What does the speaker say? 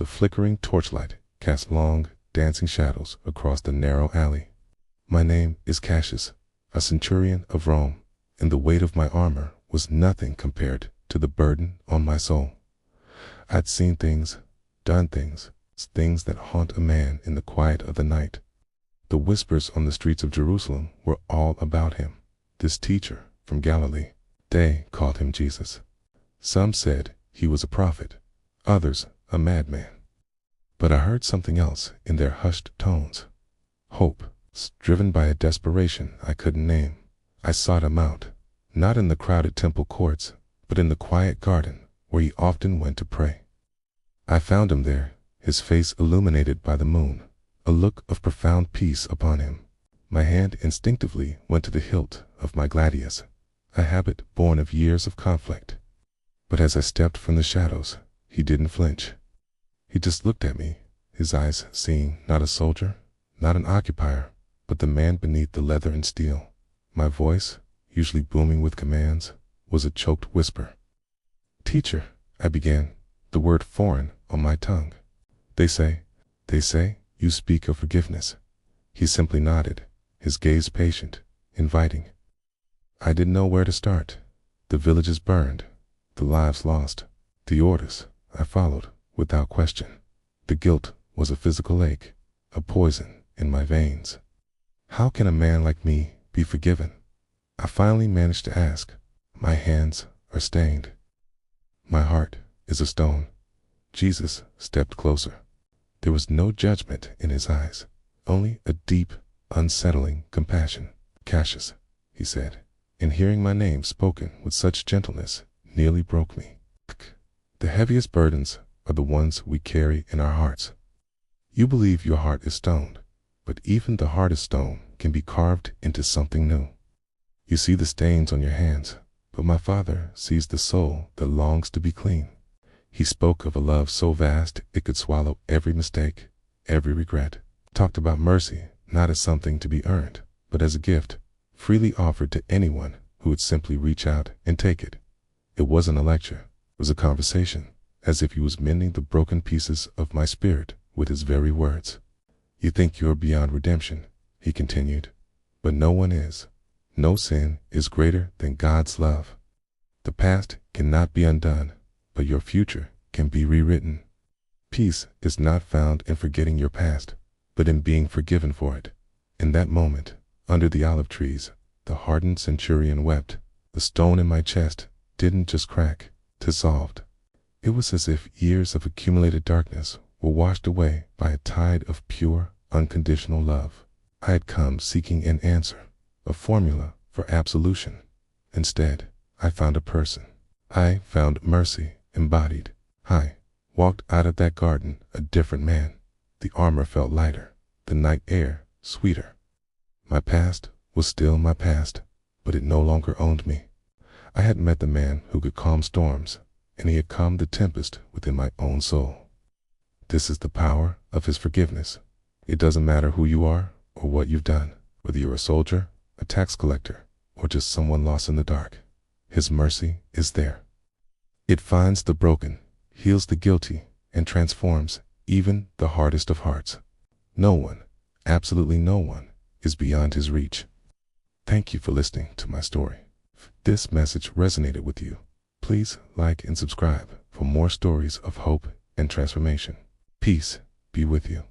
The flickering torchlight cast long, dancing shadows across the narrow alley. My name is Cassius, a centurion of Rome, and the weight of my armor was nothing compared to the burden on my soul. I'd seen things, done things, things that haunt a man in the quiet of the night. The whispers on the streets of Jerusalem were all about him, this teacher from Galilee. They called him Jesus. Some said he was a prophet, others a madman. But I heard something else in their hushed tones. Hope, driven by a desperation I couldn't name. I sought him out, not in the crowded temple courts, but in the quiet garden where he often went to pray. I found him there, his face illuminated by the moon, a look of profound peace upon him. My hand instinctively went to the hilt of my gladius, a habit born of years of conflict. But as I stepped from the shadows, he didn't flinch. He just looked at me, his eyes seeing not a soldier, not an occupier, but the man beneath the leather and steel. My voice, usually booming with commands, was a choked whisper. "Teacher," I began, the word foreign on my tongue. They say, you speak of forgiveness." He simply nodded, his gaze patient, inviting. I didn't know where to start. The villages burned, the lives lost, the orders I followed without question. The guilt was a physical ache, a poison in my veins. How can a man like me be forgiven? I finally managed to ask. My hands are stained. My heart is a stone. Jesus stepped closer. There was no judgment in his eyes, only a deep, unsettling compassion. "Cassius," he said, and hearing my name spoken with such gentleness nearly broke me. The heaviest burdens are the ones we carry in our hearts. You believe your heart is stoned, but even the hardest stone can be carved into something new. You see the stains on your hands, but my Father sees the soul that longs to be clean. He spoke of a love so vast it could swallow every mistake, every regret. Talked about mercy not as something to be earned, but as a gift, freely offered to anyone who would simply reach out and take it. It wasn't a lecture, it was a conversation, as if he was mending the broken pieces of my spirit with his very words. "You think you're beyond redemption," he continued, "but no one is. No sin is greater than God's love. The past cannot be undone, but your future can be rewritten. Peace is not found in forgetting your past, but in being forgiven for it." In that moment, under the olive trees, the hardened centurion wept. The stone in my chest didn't just crack, it dissolved. It was as if years of accumulated darkness were washed away by a tide of pure, unconditional love. I had come seeking an answer, a formula for absolution. Instead, I found a person. I found mercy embodied. I walked out of that garden a different man. The armor felt lighter, the night air sweeter. My past was still my past, but it no longer owned me. I had met the man who could calm storms, and he had calmed the tempest within my own soul. This is the power of his forgiveness. It doesn't matter who you are or what you've done, whether you're a soldier, a tax collector, or just someone lost in the dark. His mercy is there. It finds the broken, heals the guilty, and transforms even the hardest of hearts. No one, absolutely no one, is beyond his reach. Thank you for listening to my story. If this message resonated with you, please like and subscribe for more stories of hope and transformation. Peace be with you.